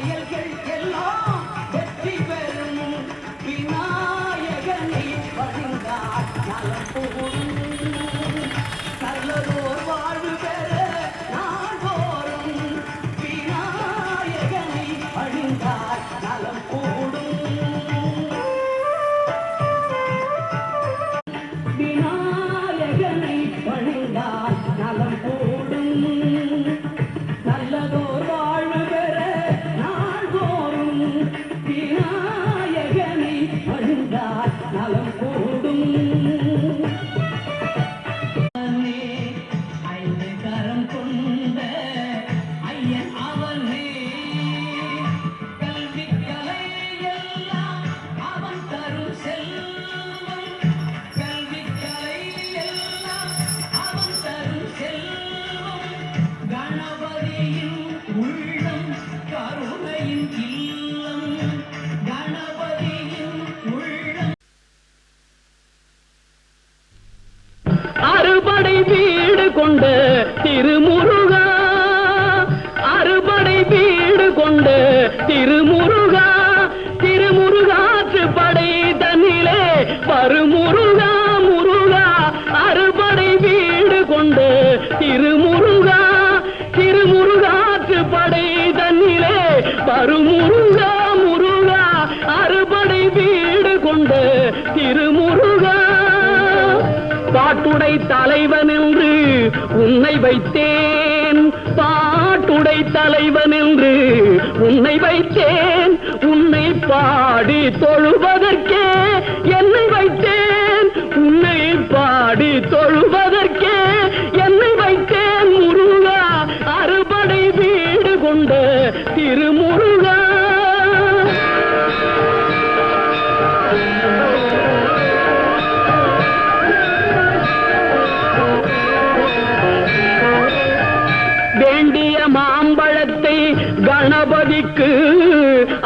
செயல்கள் எல்லாம் வெற்றி பெறும் விநாயகனை வழிந்தார் நலம் புகும் நல்லதோர் வாழ்வு பெற நாள்தோறும் விநாயகனை வழிந்தார் நலம் கூடும் விநாயகனை வழிந்தார் நலம் கூடும் நல்லதோர் வாழ்வு பெற நாள்தோறும் விநாயகனை வழிந்தார் நலம் கூடும் அறுபடை வீடு கொண்ட திருமுருகா அறுபடை வீடு கொண்ட திருமுருகா திருமுருகாற்று படை தன்னிலே வருமுருகா முருகா அறுபடை வீடு கொண்ட திருமுருகா திருமுருகாற்று படை தன்னிலே வருமுருகா முருகா அறுபடை வீடு கொண்ட திருமுருகா பாட்டுடை தலைவன் என்று உன்னை வைத்தேன் பாட்டுடை தலைவன் என்று உன்னை வைத்தேன் உன்னை பாடி தொழுவதற்கே என்னை வைத்தேன் உன்னை பாடி தொழுவதற்கே என்னை வைத்தேன் முருகா அறுபடை வீடு கொண்ட திருமுருகா வேண்டிய மாம்பழத்தை கணபதிக்கு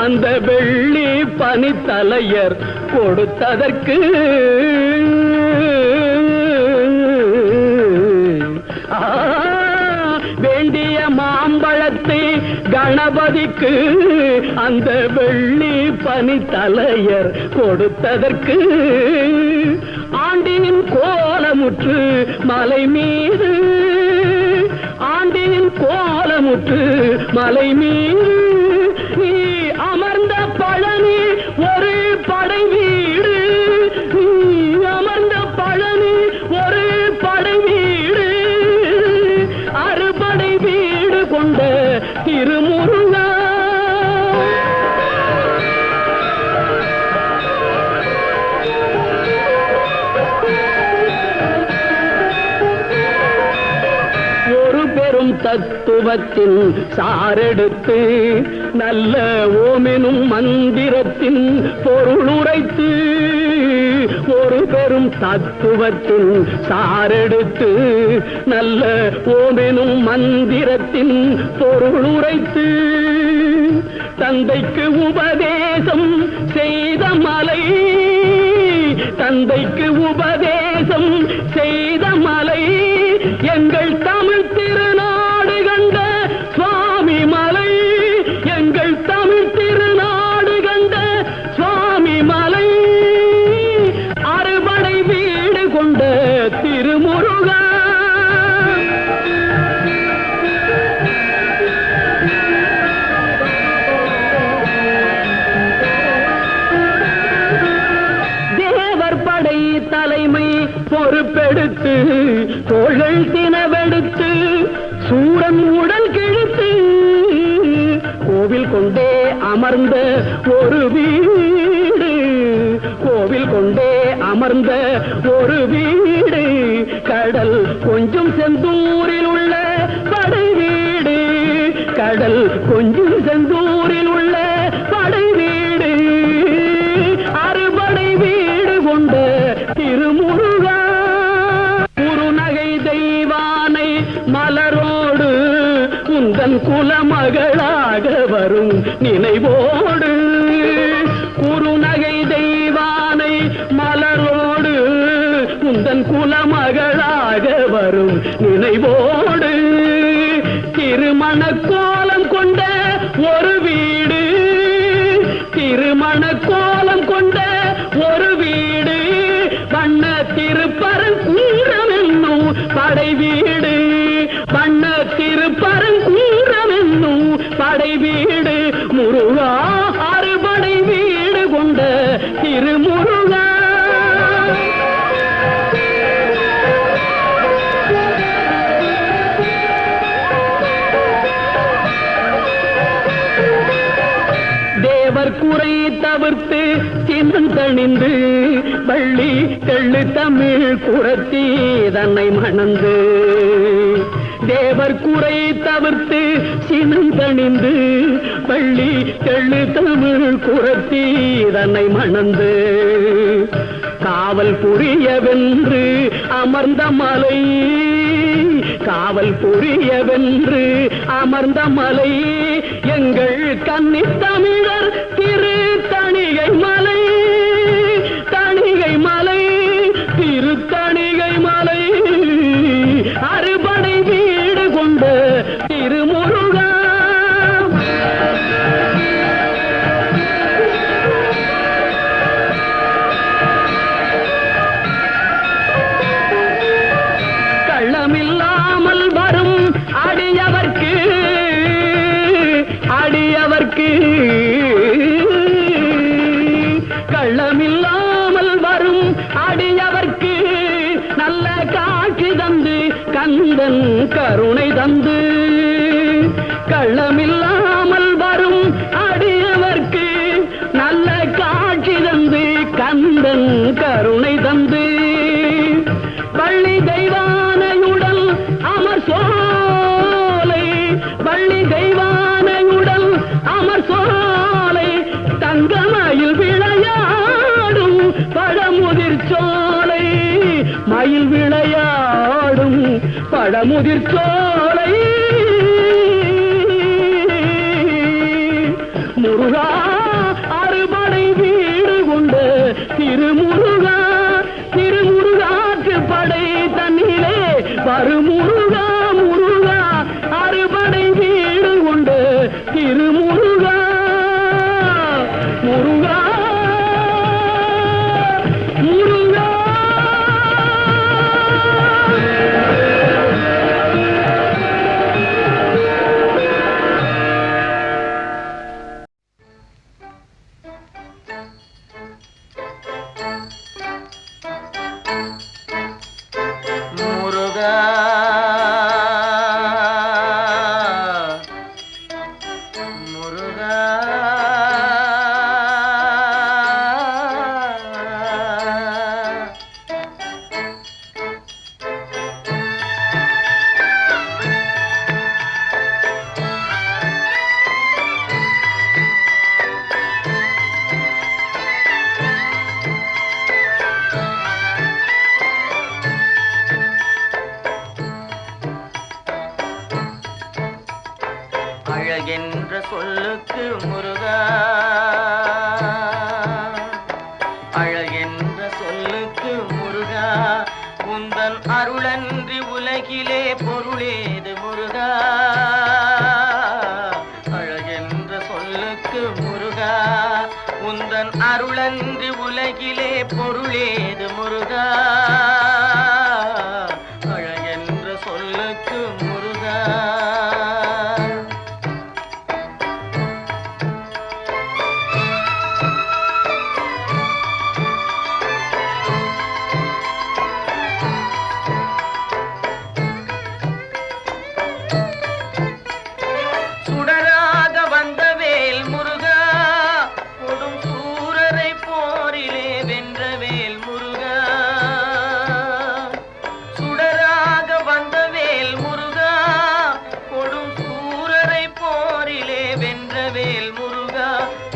அந்த வெள்ளி பனித்தலையர் கொடுத்ததற்கு வேண்டிய மாம்பழத்தை கணபதிக்கு அந்த வெள்ளி பனித்தலையர் கொடுத்ததற்கு ஆண்டியின் கோலமுற்று மலை மீது ஆண்டியின் கோலமுற்று மலை மீது நீ அமர்ந்த பழனி ஒரு படை வீடு நீ அமர்ந்த பழனி ஒரு படை வீடு அறுபடை வீடு கொண்ட திருமுருகா தத்துவத்தின் சாரெடுத்து நல்ல ஓமெனும் மந்திரத்தின் பொருள் உரைத்து ஒரு பெரும் தத்துவத்தின் சாரெடுத்து நல்ல ஓமெனும் மந்திரத்தின் பொருள் உரைத்து தந்தைக்கு உபதேசம் செய்த மலை தந்தைக்கு உபதேசம் செய்த மலை எங்கள் தமிழ் திருநாடு கண்ட சுவாமி மலை எங்கள் தமிழ் திருநாடு கண்ட சுவாமி மலை அறுபடை வீடு கொண்ட திருமுருகா தேவர் படை தலைமை பொறுப்பெடுத்து தோள்கள் தினவெடுத்து சூரன் உடல் கிழித்து கோவில் கொண்டே அமர்ந்த ஒரு வீடு கோவில் கொண்டே அமர்ந்த ஒரு வீடு கடல் கொஞ்சம் செந்தூரில் உள்ள படை வீடு கடல் கொஞ்சம் செந்தூரில் உள்ள படை வீடு அறுபடை வீடு கொண்ட திருமுருகா குறுநகை தெய்வானை மலரோடு உந்தன் குலமகளாக வரும் நினைவோடு குறுநகை தெய்வானை மலரோடு உந்தன் குலமகளாக வரும் நினைவோடு திருமண கோலம் கொண்ட ஒரு வீடு முருகா அறுபடை வீடு கொண்ட திருமுருகா தேவர் குறை தவிர்த்து சின்னந்தணிந்து வள்ளி தெள்ளு தமிழ் குரத்தி தன்னை மணந்து தேவர் குறை தவிர்த்து சின்னந்தணிந்து வள்ளி தெள்ளு தமிழ் குரத்தி தன்னை மணந்து காவல் புரியவென்று அமர்ந்த மலை காவல் புரியவென்று அமர்ந்த மலை எங்கள் கன்னித் தமிழர் திரு தணிகை மலை தணிகை மலை திரு தணிகை மலை அறுபடை வீடு கொண்ட திருமுருகா கள்ளமில்லாமல் வரும் அடியவர்க்கு அடியவர்க்கு கள்ளமில்லாமல் வரும் அடியவர்க்கு நல்ல காட்சி தந்து கந்தன் கருணை தந்து கள்ளமில்லாமல் வரும் அடியவர்க்கு நல்ல காட்சி தந்து கந்தன் கருணை தந்து வள்ளி தெய்வானையுடன் அமர் சோலை வள்ளி தெய்வானையுடன் அமர் சோலை தங்கமயில் விளையாடும் பழமுதிர் சோலை மயில் விளையாடும் பழமுதிர் சோலை முருகா அறுபடை வீடு கொண்ட திருமுருகா திருமுருகாற்று படை தன்னிலே வருமுருகா முருகா அறுபடை வீடு கொண்ட திருமுருகா முருகா முருகா அழகென்ற சொல்லுக்கு முருகா அழகென்ற சொல்லுக்கு முருகா உந்தன் அருளன்றி உலகிலே பொருளேது முருகா அழகென்ற சொல்லுக்கு முருகா உந்தன் அருளன்றி உலகிலே பொருளேது முருகா அழகென்ற சொல்லுக்கு முருகா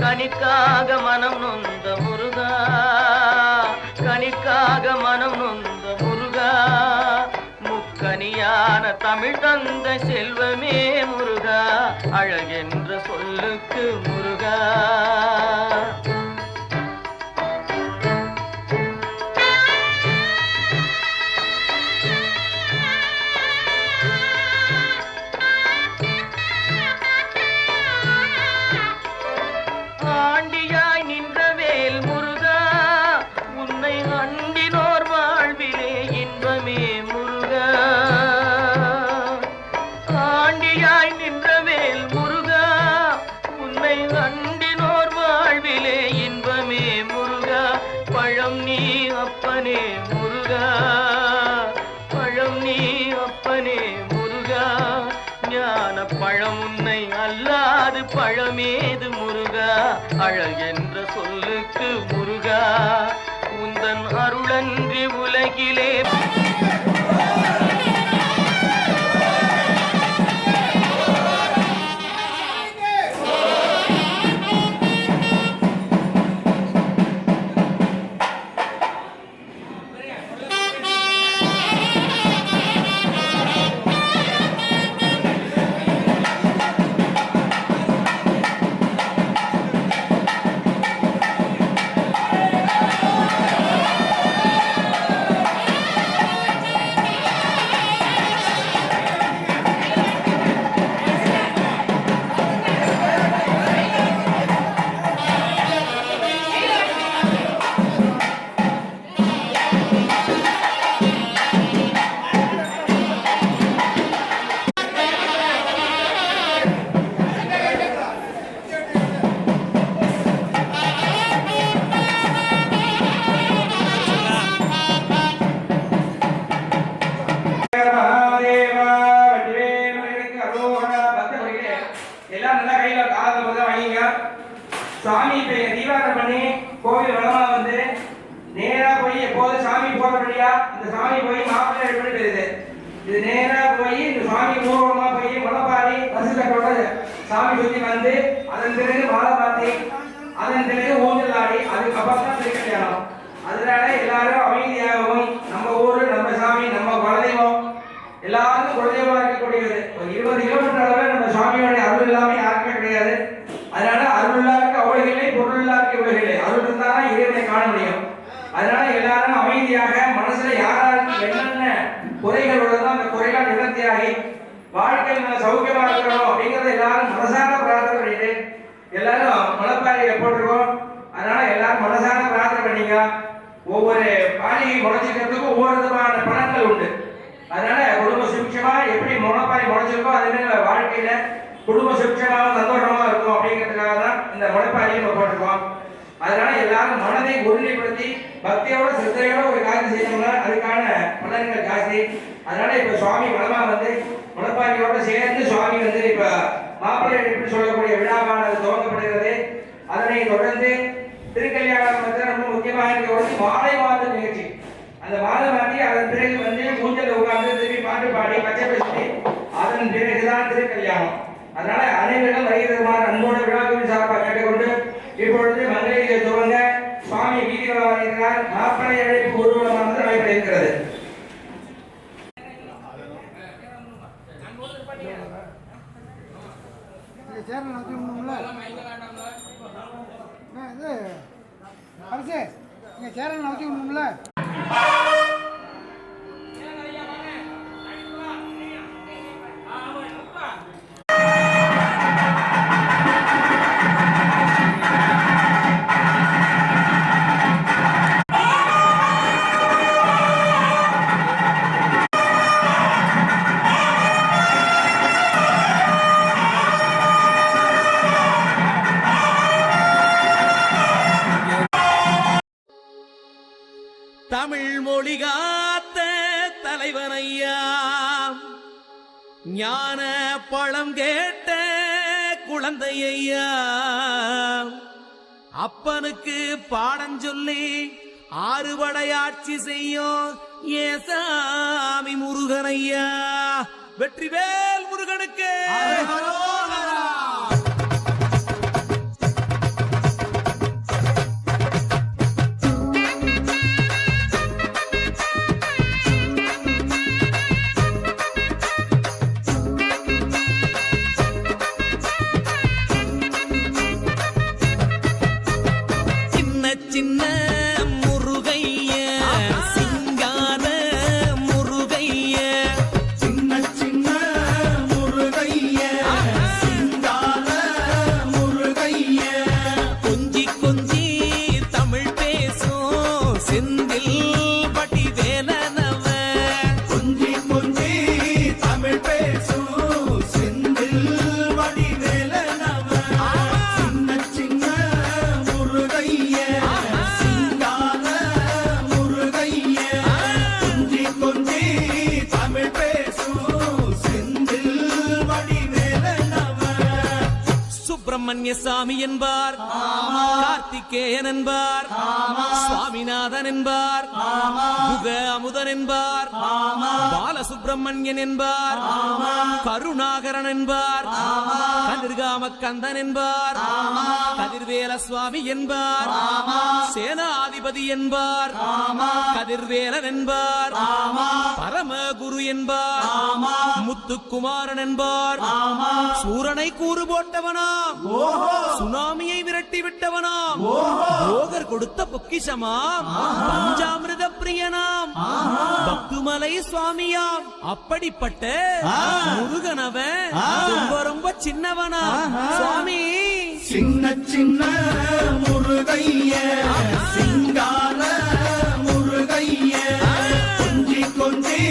கனிக்காக மனம் நொந்த முருகா கனிக்காக மனம் நொந்த முருகா முக்கனியான தமிழ் தந்த செல்வமே முருகா அழகென்ற சொல்லுக்கு முருகா ஆண்டியாய் நின்றவேல் முருகா உன்னை அண்டினோர் வாழ்விலே இன்பமே முருகா ஆண்டியாய் நின்றவேல் முருகா உன்னை அண்டினோர் வாழ்விலே இன்பமே முருகா பழம் நீ அப்பனே முருகா பழம் நீ அப்பனே முருகா ஞான பழம் உன்னை அல்லாது பழமேது முருகா அழகென்ற சொல்லுக்கு முருகா உந்தன் அருளன்றி உலகிலே சாமி தீபாவளி பண்ணி கோவில் வளமா வந்து நேரா போய் எப்போது சாமி போறபடியா இந்த சாமி போய் மாப்பிள்ளை எடுத்து போயிருது. இது நேரா போய் இந்த சாமி ஊர்வலமா போய் முளைப்பாரி பசுக்கட்டோட சாமி சுத்தி வந்து அதன் பிறகு மாலை பாத்தி அதன் பிறகு ஊஞ்சல் ஆடி அதுக்கப்புறம் தான் திருக்கல்யாணம். அதனால எல்லாரும் அமைதியாகவும் நம்ம ஊரு நம்ம சாமி நம்ம குலதெய்வம் எல்லாருக்கும் குலதெய்வமா இருக்கக்கூடியது. ஒரு 20 கிலோமீட்டர் அளவில் நம்ம சாமியோட அருள் இல்லாம யாருக்குமே கிடையாது. அதனால அருளாருக்கு அவ்வளவுகளே பொருளாருக்கு இவ்வளவுகளே அருள் இருந்தாதான் இறைவனை காண முடியும். அதனால எல்லாரும் அமைதியாக மனசுல யாராருக்கு என்னென்ன குறைகள் உள்ளதோ அந்த குறைகள் நிவர்த்தியாகி வாழ்க்கையில் நம்ம சௌக்கியமா இருக்கிறோம் அப்படிங்கறத எல்லாரும் மனசார பிரார்த்தனை பண்ணிட்டு எல்லாரும் முளைப்பாரியை போட்டிருக்கோம். அதனால எல்லாரும் மனசார பிரார்த்தனை பண்ணீங்க. ஒவ்வொரு பாலிகை முளைச்சிக்கிறதுக்கும் ஒவ்வொரு விதமான பலன்கள் உண்டு. அதனால குடும்ப சுபிட்சமா எப்படி முளைப்பாரி முளைச்சிருக்கோ அதே மாதிரி வாழ்க்கையில குடும்ப சுபிட்சமாவும் சந்தோஷமா இருக்கும் அப்படிங்கிறதுக்காக தான் இந்த முளைப்பாரியை நம்ம போட்டிருக்கோம். அதனால எல்லாரும் மனதை ஒருநிலைப்படுத்தி பக்தியோட சித்தையோட ஒரு காரியம் செய்யணும்னா அதுக்கான பலன்கள் ஜாஸ்தி. அதனால இப்ப சுவாமி வளமா வந்து முளைப்பாரியோட சேர்ந்து சுவாமி வந்து இப்ப மாப்பிள்ளை எடுப்பு சொல்லக்கூடிய விழாவானது துவங்கப்படுகிறது. அதனை தொடர்ந்து திருக்கல்யாணம் வந்து ரொம்ப முக்கியமாக இருக்கிறது மாலை மாத நிகழ்ச்சி. அந்த மாலை மாற்றி அதன் பிறகு வந்து ஊஞ்சல் உட்கார்ந்து திரும்பி பாட்டு பாடி பச்சை பேசி அதன் பிறகுதான் திருக்கல்யாணம். அதனால அனைவரும் வருகிறதுமான அன்போடு விழாக்களின் சார்பாக கேட்டுக்கொண்டு இப்பொழுது மங்களிகை துவங்க சுவாமி வீதி வளம் வருகிறார். மாப்பிள்ளை அழைப்பு ஊர்வலமானது நடைபெற இருக்கிறது. தமிழ் மொழி காத்த தலைவனையா ஞான பழம் கேட்ட குழந்தையா அப்பனுக்கு பாடம் சொல்லி ஆறுபடையாட்சி செய்யும் ஏசாமி முருகனையா வெற்றிவேல் முருகனுக்கு சின்ன முருகைய சிங்கார முருகைய சின்ன முருகைய சுப்பிரமணிய சாமி என்பார், கார்த்திகேயன் என்பார், சுவாமிநாதன் என்பார், குக அமுதன் என்பார், பாலசுப்பிரமணியன் என்பார், கருணாகரன் என்பார், கதிர்காம கந்தன் என்பார், கதிர்வேல சுவாமி என்பார், சேனாதிபதி என்பார், கதிர்வேலன் என்பார், பரமகுரு என்பார், முத்துக்குமாரன் என்பார், சூரனை கூறு போட்டவனாம், சுனாமியை விரட்டி விட்டவனாம், போகர் கொடுத்த பொக்கிஷமாம், பஞ்சாமிரத பிரியனாம், பக்துமலை சுவாமியாம். அப்படிப்பட்ட முருகனவன் ரொம்ப ரொம்ப சின்னவனா சுவாமி. சின்ன சின்ன முருகைய சிங்கார முருகைய கொஞ்சி கொஞ்சி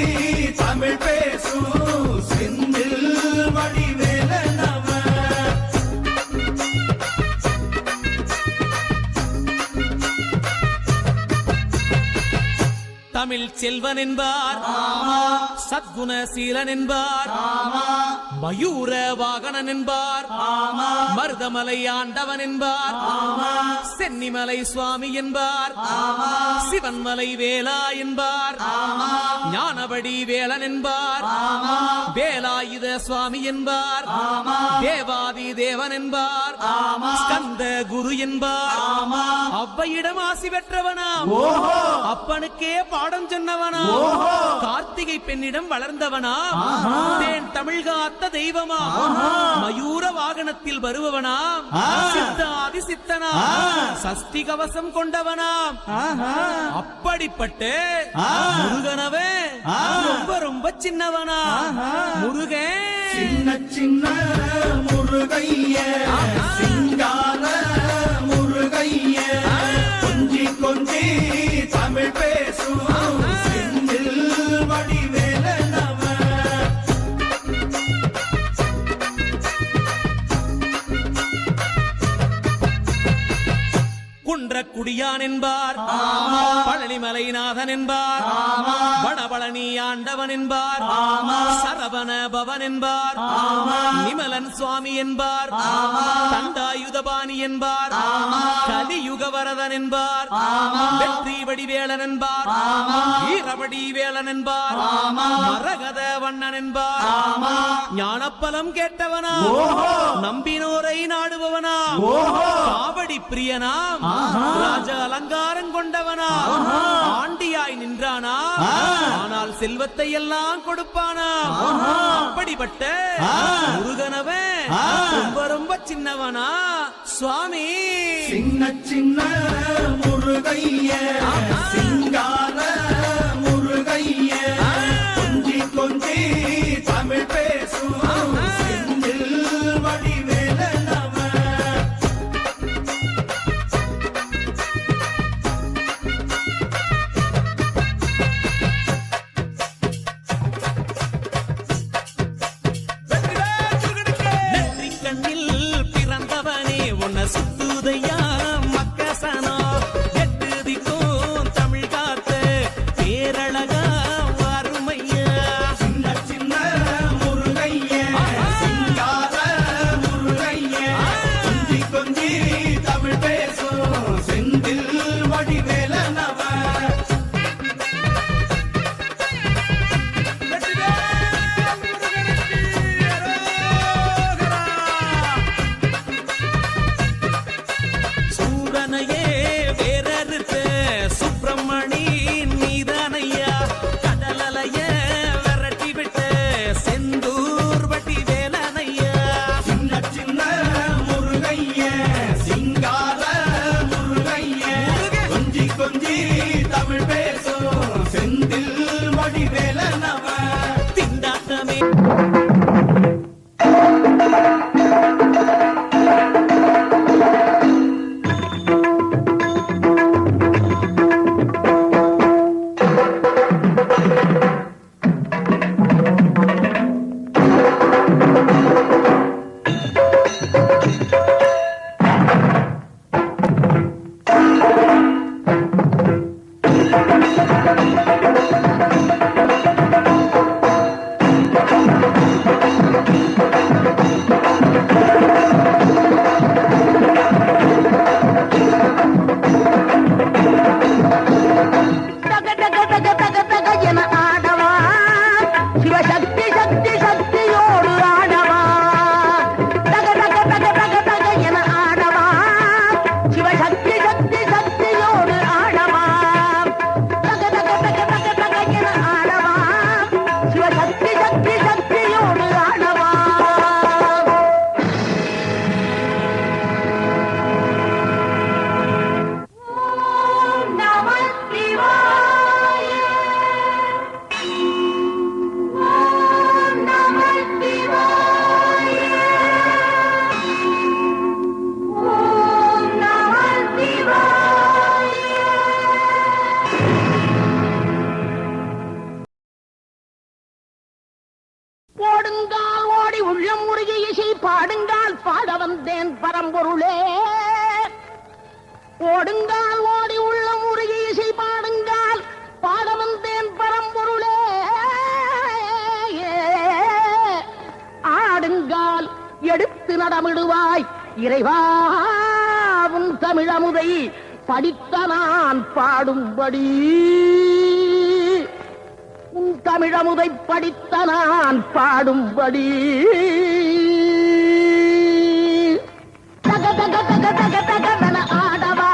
தமிழ் பேசும் செந்தில் வடிவேலனவ. தமிழ் செல்வன் என்பார், சத்குணசீலன் என்பார், மயூர வாகனன் என்பார், மருதமலை ஆண்டவன் என்பார், சென்னிமலை சுவாமி என்பார், சிவன்மலை வேலா என்பார், ஞானபடி வேலன் என்பார், வேலாயுத சுவாமி என்பார், தேவாதி தேவன் என்பார், ஸ்கந்த குரு என்பார், அவ்வையிடம் ஆசி பெற்றவனாம், அப்பனுக்கே பாடம் சொன்னவனா, கார்த்திகை பெண்ணிடம் வளர்ந்தவனா, தேன் தமிழ் காத்த தெய்வமா, மயூர வாகனத்தில் வருபவனாம், சித்தாதி சித்தனா, சஷ்டி கவசம் கொண்டவனாம். அப்படிப்பட்ட முருகனவே ரொம்ப ரொம்ப சின்னவனா முருகன். சின்ன சின்ன முருகைய சிங்கார முருகைய கொஞ்சி கொஞ்சி தமிழ் பேசும் செந்தில் வடிவேலனவ. குன்றக்குடியான் என்பார், பழனிமலைநாதன் என்பார், வடபழனி ஆண்டவன் என்பார், சரவண பவன் என்பார், நிமலன் சுவாமி என்பார், தண்டாயுதபாணி என்பார், கலியுக வரதன் என்பார், வெற்றி வடிவேலன் என்பார், வீரவடி வேலன் என்பார், மரகத வண்ணன் என்பார், ஞானப்பலம் கேட்டவனா, நம்பினோரை நாடுபவனா, காவடி பிரியனாம், ராஜ அலங்காரம் கொண்டவனா, ஆண்டியாய் நின்றானா, ஆனால் செல்வத்தை எல்லாம் கொடுப்பானா. அப்படிப்பட்ட முருகனவன் ரொம்ப ரொம்ப சின்னவனா சுவாமி. சின்ன சின்ன முருகைய சிங்கார முருகைய கொஞ்சி கொஞ்சி தமிழ் பேசும் செந்தில் வடிவேலனவ. சுத்துதையா மக்கசனா, எட்டு திக்கும் தமிழ் காத்த பேரழகா அருமையா. சின்ன சின்ன முருகைய சிங்கார முருகைய கொஞ்சி கொஞ்சி தமிழ் பேசும் செந்தில் வடிவேலனவ. சூரனையே வேறறுத்த சுப்பிரமணி நீதானையா, கடலலைய விரட்டி விட்ட செந்தூர் வட்டி வேலனையா. சின்ன சின்ன முருகைய சிங்கார முருகைய கொஞ்சி கொஞ்சி தமிழ் பேசும் செந்தில் வடிவேலனவ. திண்டாட்டமே Thank you. ஓடுங்கால் ஓடி உள்ள முருகி இசை பாடுங்கால் பாடமந்தேன் பரம்பொருளே ஆடுங்கால் எடுத்து நடமிடுவாய் இறைவாவும் தமிழமுதை படித்த நான் பாடும்படி உன் தமிழமுதை படித்த நான் பாடும்படி தக தக தக தக தகவன ஆடவா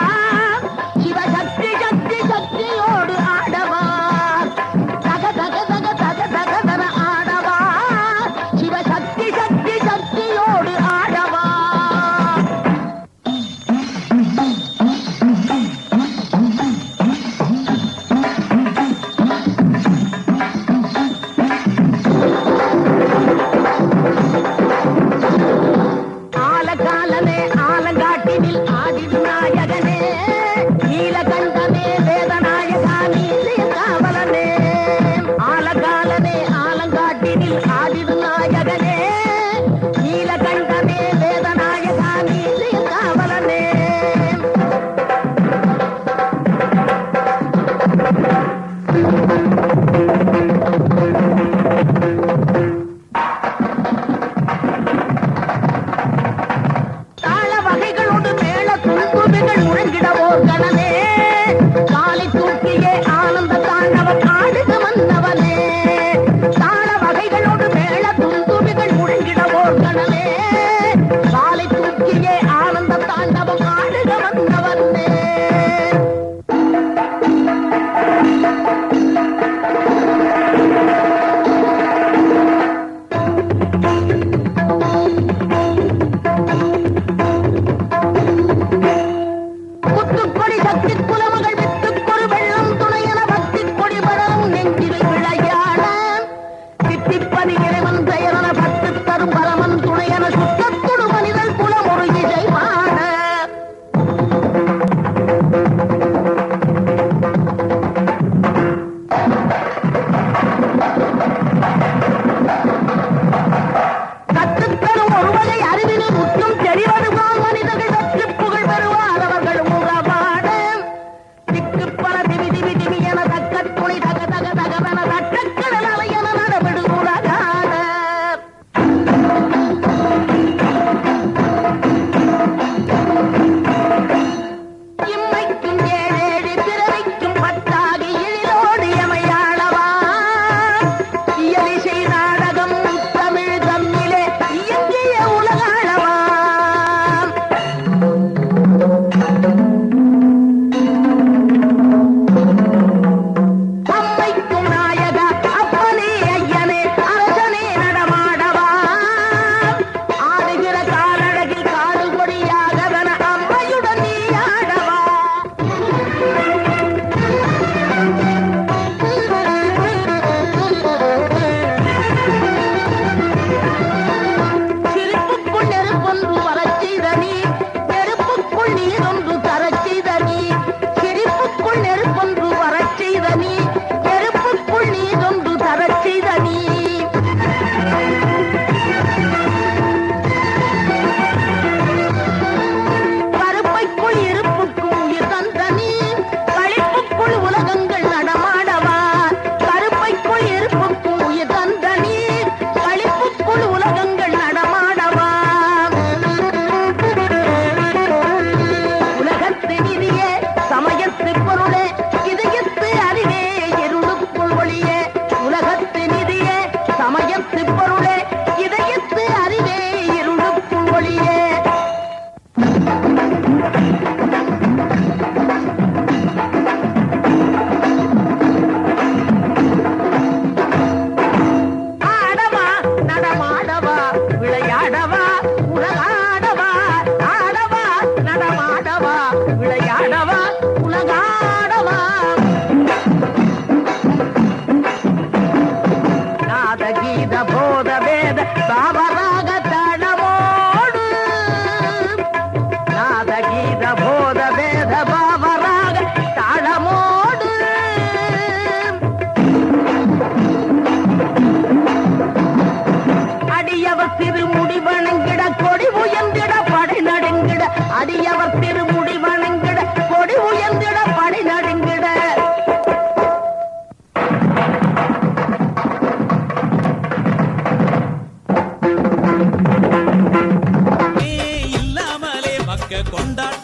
சிவசக்தி சக்தி சக்தியோடு ஆடவா தக தக தக தக தகவன ஆடவா சிவசக்தி சக்தி சக்தியோடு ஆடவா ஆலகாலனே ஆலங்காட்டினில் ஆடிடும்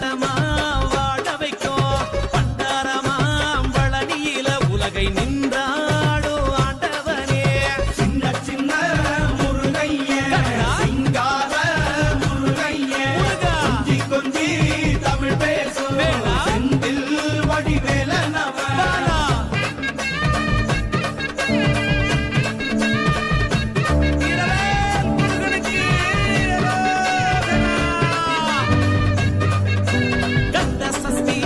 வசந்தமா வாழ வைக்கும் பண்டாரமா பழனியில உலகை நின்றாடோ ஆண்டவனே. சின்ன சின்ன முருகைய சிங்கார முருகைய கொஞ்சி கொஞ்சி தமிழ் பேசும் செந்தில் வடிவேல நம. கந்த சஷ்டி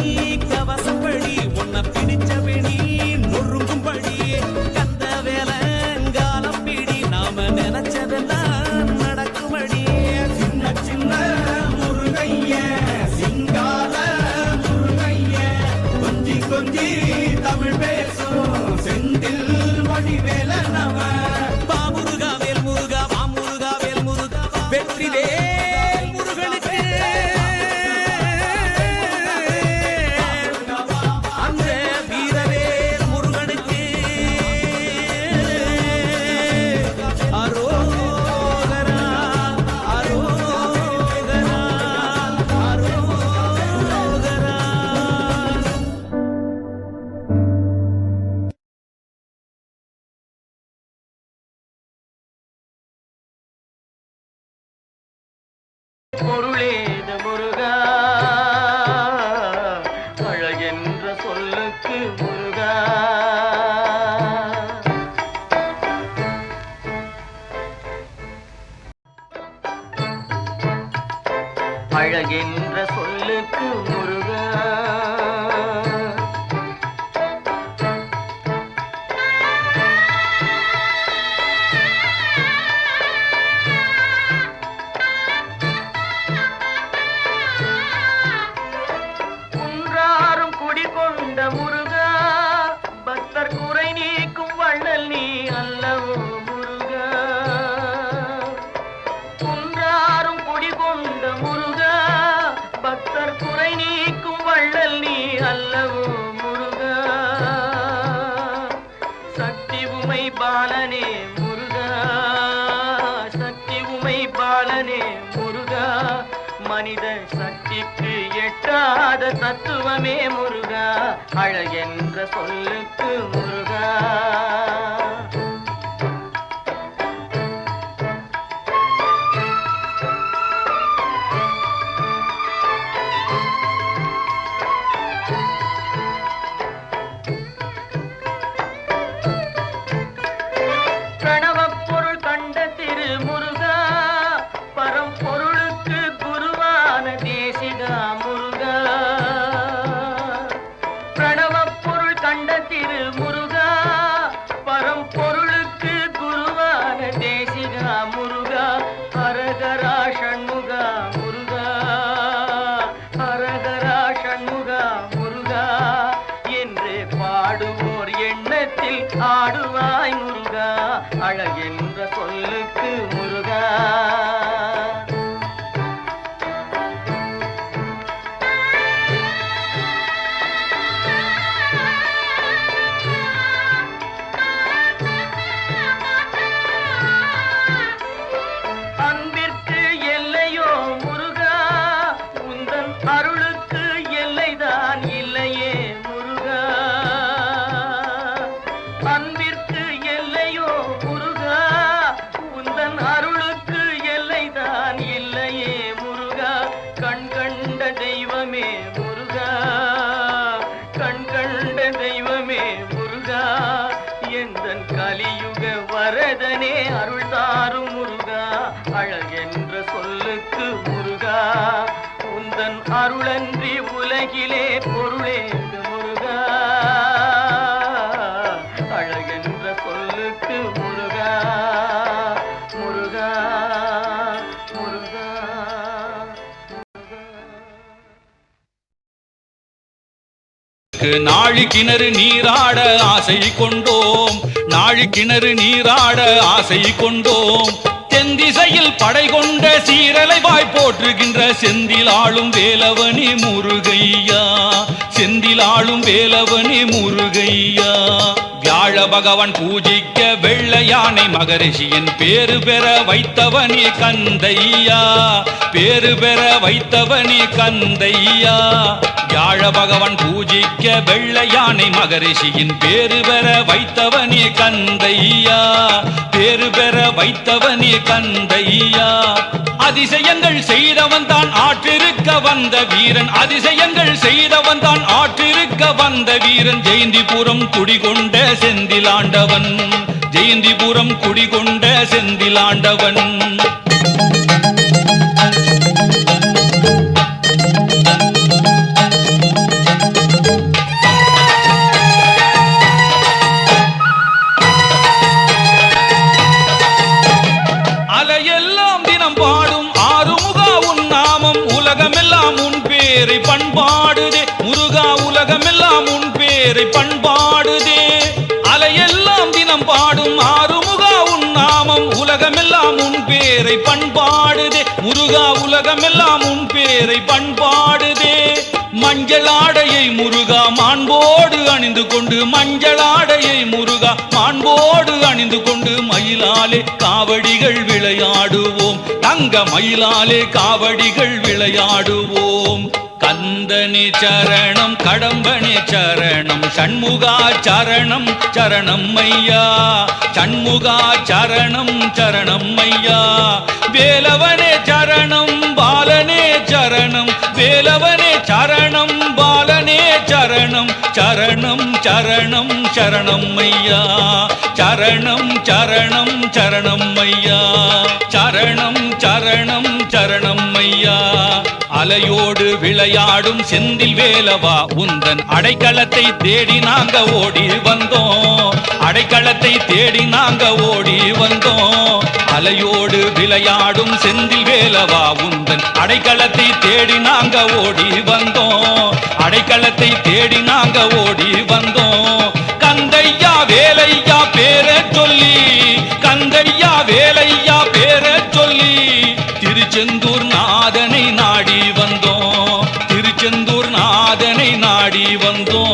கவசப்படி உன்னை பிடிச்சபடி நொறுங்கும்படி கந்த வேலங்காலம் பிடி நாம நினைச்சதெல்லாம் நடக்கும்படி. சின்ன சின்ன முருகைய சிங்கார முருகைய கொஞ்சி கொஞ்சி தமிழ் பேசும் செந்தில் வடிவேல நம. பாமுருகா வேல் முருகா மாமுருகா வேல் முருகா வெற்றி வேல் முருகனுக்கு அந்த வீரவேல் முருகனுக்கு அரோகரா அரோகரா அரோகரா. பொருளேத முருகா அழகென்ற சொல்லுக்கு முருகா. அழகென்ற சொல்லுக்கு முருகா. குன்றாரும் குடிகொண்ட முருகா பக்தர் குறை நீக்கும் வள்ளல் நீ அல்லவோ முருகா. குன்றாரும் குடிகொண்ட முருகா பக்தர் குறை நீக்கும் வள்ளல் நீ அல்லவோ முருகா. சக்தி உமை பாலனே முருகா சக்தி உமை பாலனே முருகா. மனித சக்திக்கு எட்டாத தத்துவமே முருகா அழகென்ற சொல்லுக்கு முருகா. பிரணவப் பொருள் கண்ட திரு முருகா பரம்பொருளுக்கு குருவான தேசிகா முருகா. பிரணவப் பொருள் கண்ட திரு முருகா பரம்பொருளுக்கு குருவான தேசிகா முருகா. ஹரஹரா ஷண்முகா முருகா ஹரஹரா ஷண்முகா முருகா என்று பாடுவோர் எண்ணத்தில் ஆடுவாய் முருகா அழகென்ற சொல்லுக்கு முருகா. அன்பிற்கு எல்லையோ முருகா உந்தன் அருளுக்கு எல்லைதான் இல்லையே முருகா. அன்பிற்கு எல்லையோ முருகா உந்தன் அருளுக்கு எல்லைதான் இல்லையே முருகா. கண் கண்ட தெய்வமே முருகா கண் கண்ட தெய்வமே முருகா. எந்தன் கலியுக வரதனே அருள் தாரும் முருகா அழகென்ற சொல்லுக்கு முருகா. உந்தன் அருளன்றி உலகிலே பொருளேது முருகா அழகென்ற சொல்லுக்கு முருகா முருகா முருகா. நாழி கிணறு நீராட ஆசை கொண்டோம் நாழி கிணறு நீராட ஆசை கொண்டோம். தென்திசையில் படை கொண்ட சீரலை வாய் போற்றுகின்ற செந்திலாளும் வேலவனி முருகையா செந்திலாளும் வேலவனி முருகையா. வியாழ பகவான் பூஜிக்க வெள்ளை யானை மகரிஷியின் பேரு பெற வைத்தவனே கந்தையா, பேரு பெற வைத்தவனே கந்தையா. வியாழ பகவான் பூஜிக்க வெள்ளை யானை மகரிஷியின் பேரு பெற வைத்தவனே கந்தையா, பேரு பெற வைத்தவனே கந்தையா. அதிசயங்கள் செய்தவன் தான் ஆற்றிருக்க வந்த வீரன், அதிசயங்கள் செய்தவன் தான் ஆற்றிருக்க வந்த வீரன். ஜெயந்திபுரம் குடிகொண்ட செந்திலாண்டவன், ஜெயந்திபுரம் குடிகொண்ட செந்திலாண்டவன். பண்பாடுதே முருகா, உலகமெல்லாம் உன் பேரை பண்பாடுதே. அலையெல்லாம் தினம் பாடும் ஆறுமுகா உன் நாமம், உலகமெல்லாம் உன் பேரை பண்பாடுதே முருகா, உலகமெல்லாம் உன் பேரை பண்பாடுதே. மஞ்சளாடையை முருகா மாண்போடு அணிந்து கொண்டு, மஞ்சளாடையை முருகா மாண்போடு அணிந்து கொண்டு, மயிலாலே காவடிகள் விளையாடுவோம், தங்க மயிலாலே காவடிகள் விளையாடுவோம். கந்தனே சரணம், கடம்பனே சரணம், சண்முகா சரணம் சரணம் ஐயா, சண்முகா சரணம் சரணம் ஐயா. வேலவனே சரணம், பாலனே சரணம், வேலவனே சரணம், பாலனே சரணம், சரணம் சரணம் சரணம் ஐயா, சரணம் சரணம் சரணம் ஐயா, சரணம் சரணம் சரணம் ஐயா. அலையோடு விளையாடும் செந்தில் வேலவா, உந்தன் அடைக்கலத்தை தேடி நாங்க ஓடி வந்தோம், அடைக்கலத்தை தேடி நாங்க ஓடி வந்தோம். அலையோடு விளையாடும் செந்தில் வேலவா, உந்தன் அடைக்கலத்தை தேடி நாங்க ஓடி வந்தோம், அடைக்கலத்தை தேடி நாங்க ஓடி வந்தோம். கந்தையா வேலையா பேர சொல்லி, கந்தையா வேலையா பேர சொல்லி, திருச்செந்தூர் நாதனை நாடி வந்தோம், திருச்செந்தூர் நாதனை நாடி வந்தோம்.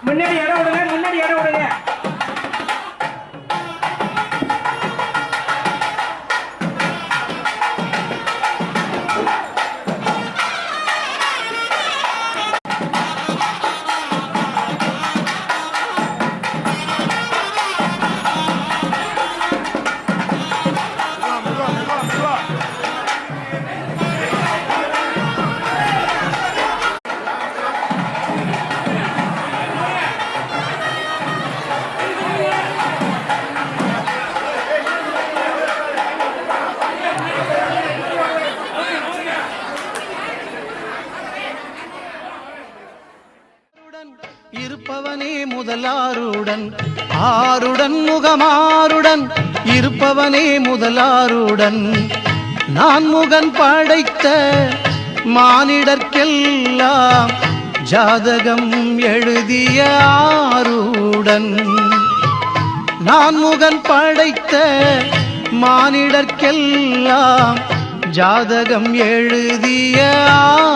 முன்னாடி இடம் விடுங்க, முன்னாடி இடம் விடுங்க. இருப்பவனே முதலாருடன், ஆருடன் முகமாருடன் இருப்பவனே முதலாருடன். நான் முகன் படைத்த மானிடர்க்கெல்லாம் ஜாதகம் எழுதிய ஆருடன். நான் முகன் படைத்த மானிடர்க்கெல்லாம் ஜாதகம் எழுதிய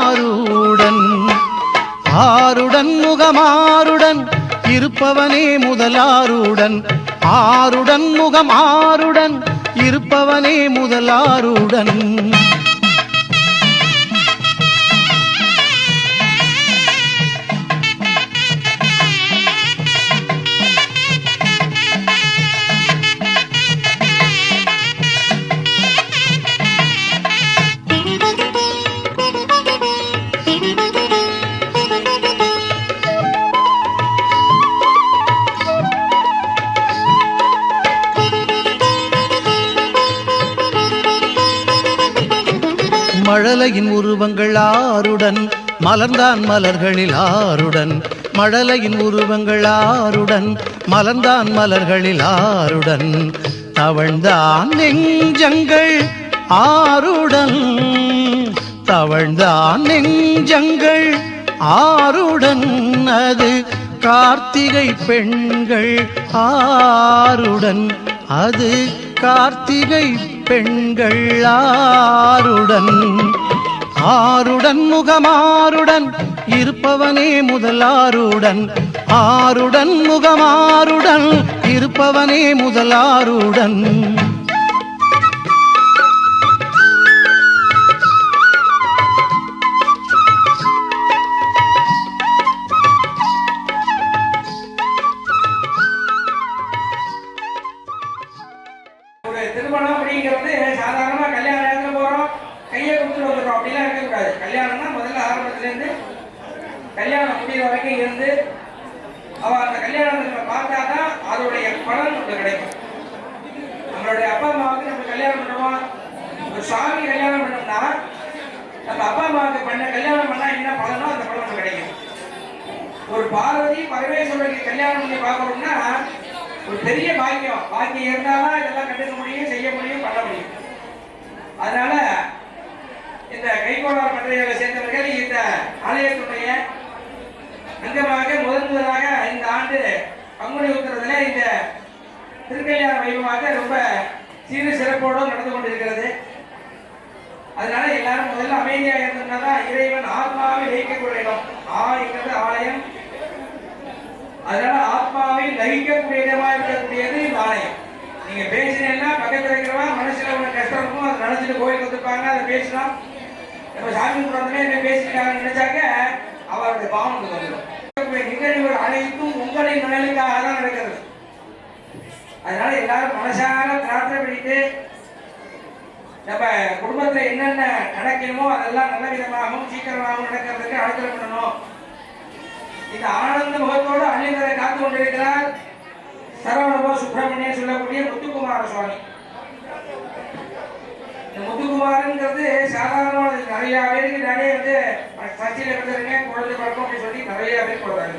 ஆருடன். ஆருடன் முகமாருடன் இருப்பவனே முதலாருடன், ஆருடன் முகமாருடன் இருப்பவனே முதலாருடன். மழலையின் உருவங்கள் ஆருடன் மலர்ந்தான் மலர்களில் ஆருடன் மழலையின் உருவங்கள் ஆருடன் மலர்ந்தான் மலர்களில் ஆருடன் தவழ்ந்தான் நெஞ்சங்கள் ஆருடன் தவழ்ந்தான் நெஞ்சங்கள் ஆருடன் அது கார்த்திகை பெண்கள் ஆருடன் அது கார்த்திகை பெண்கள் ஆருடன் ஆருடன் முகமாருடன் இருப்பவனே முதலாருடன் ஆருடன் முகமாருடன் இருப்பவனே முதலாருடன் ஒரு திருமணம் அப்படிங்கிறது சாதாரணமா கல்யாண நேரத்துல போறோம் கையை கொடுத்துட்டு வந்துடுறோம் அப்படிலாம் இருக்கக்கூடாது. கல்யாணம்னா முதல்ல ஆரம்பத்திலேருந்து கல்யாணம் முடிகிற வரைக்கும் இருந்து அவ அந்த கல்யாணத்தை பார்த்தாதான் அதோடைய பலன் நமக்கு கிடைக்கும். நம்மளுடைய அப்பா அம்மாவுக்கு நம்ம கல்யாணம் பண்ணுவோம், ஒரு சாமி கல்யாணம் பண்ணோம்னா நம்ம அப்பா அம்மாவுக்கு பண்ண கல்யாணம் பண்ணா என்ன பலனோ அந்த பலன் நமக்கு கிடைக்கும். ஒரு பார்வதி பரமேஸ்வரனுக்கு கல்யாணம் பண்ணி பார்க்கணும்னா ஒரு பெரிய பாக்கியம். பாக்கியம் இருந்தாலும் இதெல்லாம் கண்டுக்க முடியும், செய்ய முடியும், பண்ண முடியும். அதனால இந்த கைகோளார் பட்டறைகளை சேர்ந்தவர்கள் இந்த ஆலயத்துடைய அங்கமாக முதலாக இந்த ஆண்டு பங்குனி உத்திரத்துல இந்த திருக்கல்யாண வைபவமாக ரொம்ப சீர சிறப்போடு நடந்து கொண்டிருக்கிறது. அதனால எல்லாரும் முதல்ல அமைதியாக இருந்தோம்னா இறைவன் ஆத்மாவை லயிக்கக்கூடிய இடம். என்கிறது ஆலயம். அதனால ஆத்மாவை லயிக்கக்கூடிய இடமா இருக்கக்கூடியது இந்த ஆலயம். நீங்க பேசினீங்கன்னா பக்கத்தில் இருக்கிறவா மனசுல உள்ள கஷ்டம் இருக்கும், அதை நினைச்சிட்டு கோயிலுக்கு வந்துருப்பாங்க, அதை பேசலாம். நம்ம சாமி குடும்பமே என்ன பேசிட்டாங்கன்னு நினைச்சாக்க அவருடைய பாவம் வந்துடும். நிகழ்வுகள் அனைத்தும் உங்களின் நலனுக்காக தான் நடக்கிறது. அதனால எல்லாரும் மனசார பிரார்த்தனை பண்ணிட்டு நம்ம குடும்பத்துல என்னென்ன நடக்கணுமோ அதெல்லாம் நல்ல விதமாகவும் சீக்கிரமாகவும் நடக்கிறதுக்கு அனுகிரகம் பண்ணணும். இந்த ஆனந்த முகத்தோடு அள்ளிதரை காத்து கொண்டிருக்கிறார் சரவணபோ சுப்பிரமணியன் சொல்லக்கூடிய முத்துக்குமார சுவாமி. இந்த முத்துக்குமாரங்கிறது சாதாரண நிறைய பேருக்கு நிறைய வந்து சர்ச்சையில் இருந்துருங்க குழந்தை பழக்கம் அப்படின்னு சொல்லி நிறைய பேர் போடுறாங்க.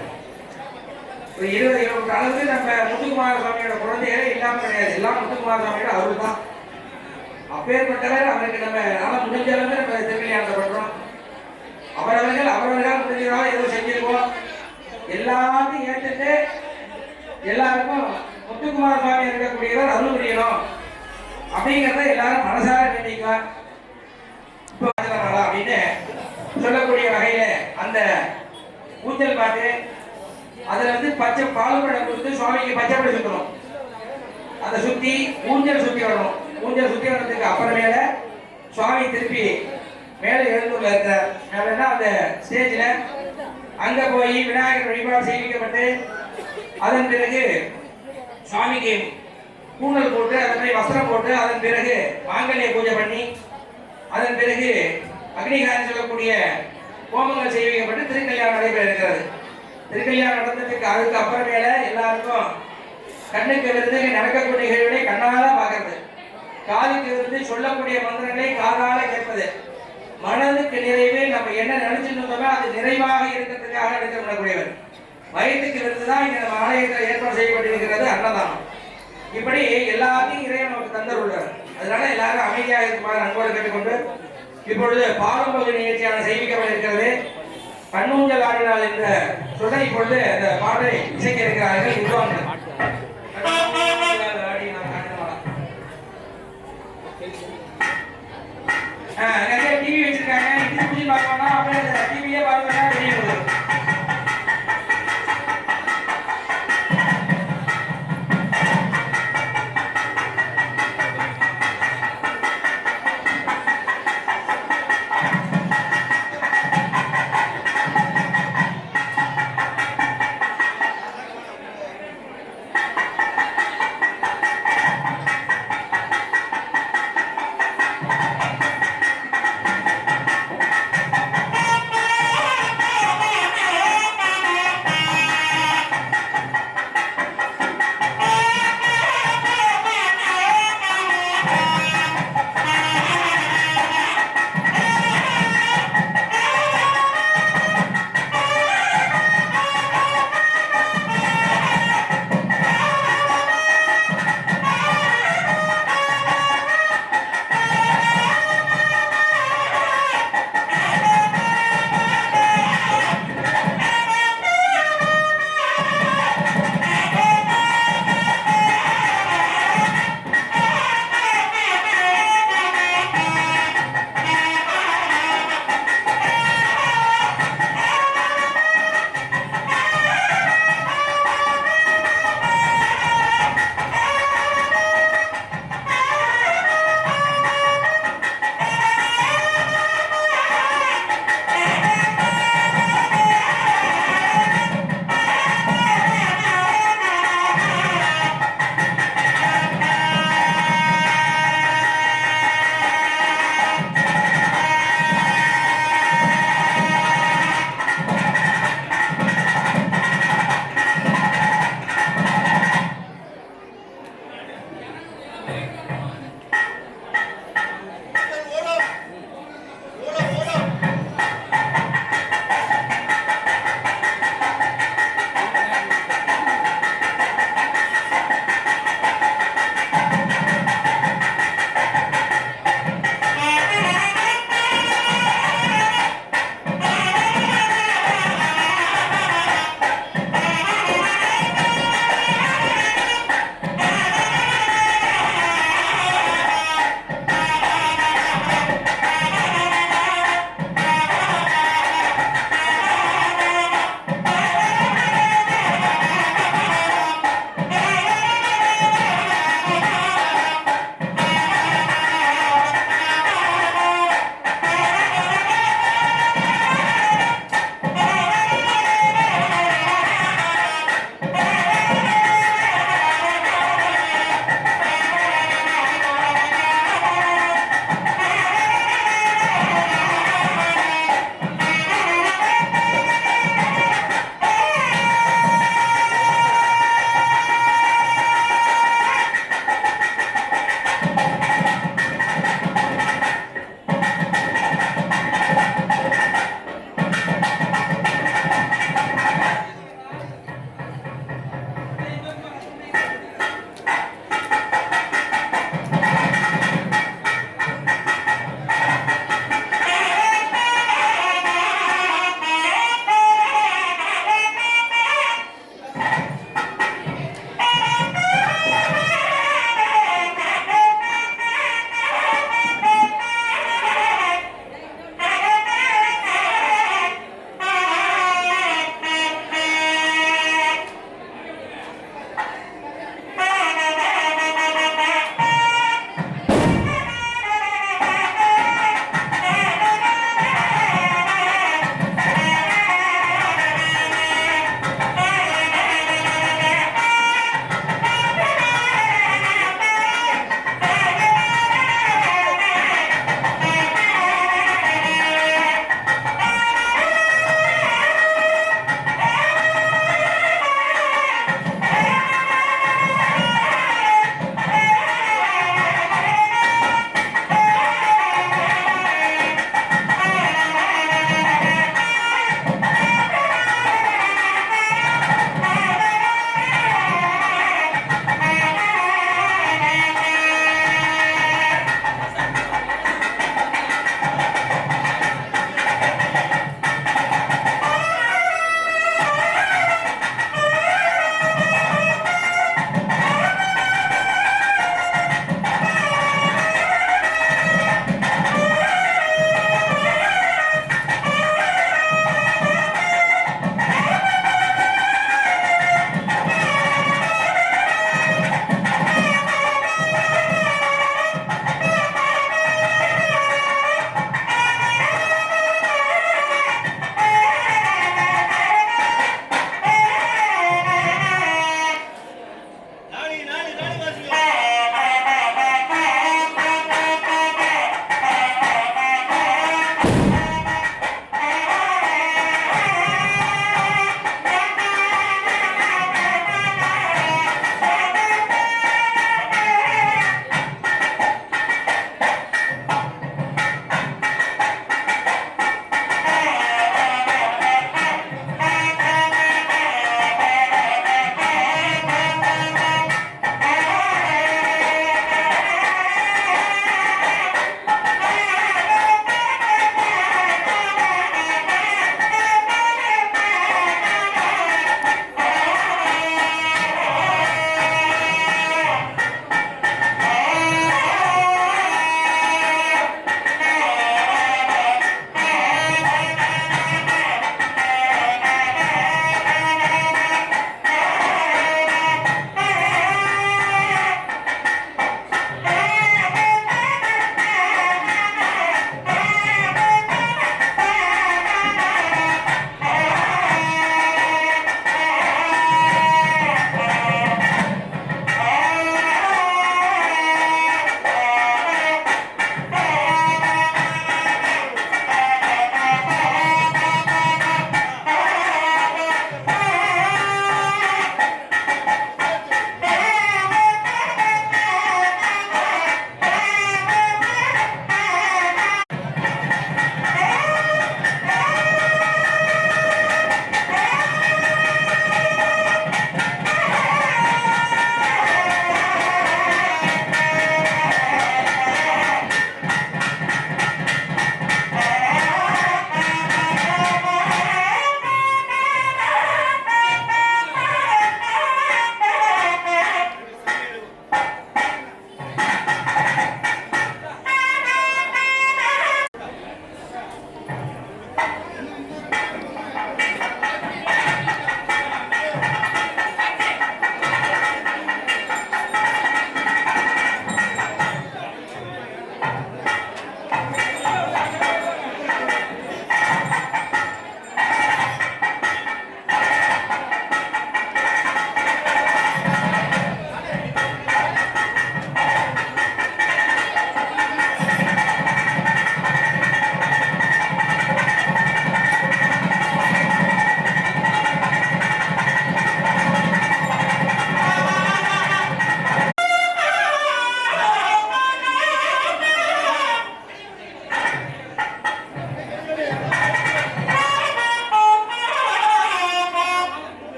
ஒரு 20-20 அளவுக்கு நம்ம முத்துக்குமார சுவாமியோட குழந்தைகளே இல்லாமல் கிடையாது. எல்லாம் முத்துக்குமார சுவாமியோட அவரு தான். அப்பேற்பட்டவர் அவருக்கு நம்ம நாம முடிஞ்ச அளவுக்கு நம்ம திருக்கல்யாணத்தை பண்றோம். அவரவர்கள் முடிஞ்சதாக எதுவும் செஞ்சிருக்கோம். எல்லாத்தையும் ஏற்றுட்டு எல்லாருக்கும் முத்துக்குமார சுவாமி இருக்கக்கூடியவர் அருள் புரியணும் அப்படிங்கிறத எல்லாரும் மனசார நினைக்கலாம். இப்போ அப்படின்னு சொல்லக்கூடிய வகையில அந்த ஊஞ்சல் பாட்டு அதுல வந்து பச்சை பால்படம் கொடுத்து சுவாமிக்கு பச்சைப்படி சுற்றணும். அதை சுத்தி ஊஞ்சல் சுத்தி வரணும். ஊஞ்சல் சுத்தி வர்றதுக்கு அப்புறமேல சுவாமி திருப்பி மேலே எழுந்தூர்ல இருக்கிறார். மேலன்னா அந்த ஸ்டேஜ்ல அங்க போய் விநாயகர் வழிபாடு செய்விக்கப்பட்டு அதன் பிறகு சுவாமிக்கு கூந்தல் போட்டு அதனை வஸ்திரம் போட்டு அதன் பிறகு மாங்கல்ய பூஜை பண்ணி அதன் பிறகு அக்னிகாரம் சொல்லக்கூடிய ஹோமங்கள் செய்விக்கப்பட்டு திருக்கல்யாணம் நடைபெற இருக்கிறது. திருக்கல்யாணம் நடந்ததுக்கு அதுக்கு அப்புறமேல எல்லாருக்கும் கண்ணுக்கு விருந்து நடக்கக்கூடிய நிகழ்வுகளை கண்ணால பார்க்கறது, காதுக்கு விருந்து சொல்லக்கூடிய மந்திரங்களை காதால கேட்பது, மனதுக்கு நிறைவே நம்ம என்ன நினைச்சிருந்தோமோ அது நிறைவாக இருக்கிறதுக்காக எடுக்கப்படக்கூடியவர். வயிற்றுக்கு விருந்துதான் இங்க நம்ம ஆலயத்தில் ஏற்பாடு செய்யப்பட்டிருக்கிறது அன்னதானம். இப்படி எல்லாத்தையும் இறைவன் நமக்கு தந்தருள்ளார். அதனால எல்லாரும் அமைதியாக இருக்குமாறு அன்போடு கேட்டுக்கொண்டு இப்பொழுது பாரம்பரிய நிகழ்ச்சியான செய்விக்கப்பட இருக்கிறது. கண்ணூஞ்சல் ஆடினால் என்ற சொல்ல இப்பொழுது அந்த பாடலை இசைக்க இருக்கிறார்கள். வித்வான்கள் நிறைய டிவி வச்சிருக்காங்க. டிவி பார்க்கணும்னா அப்படியே டிவியே பார்க்கணும்னா வெளியே போதும்.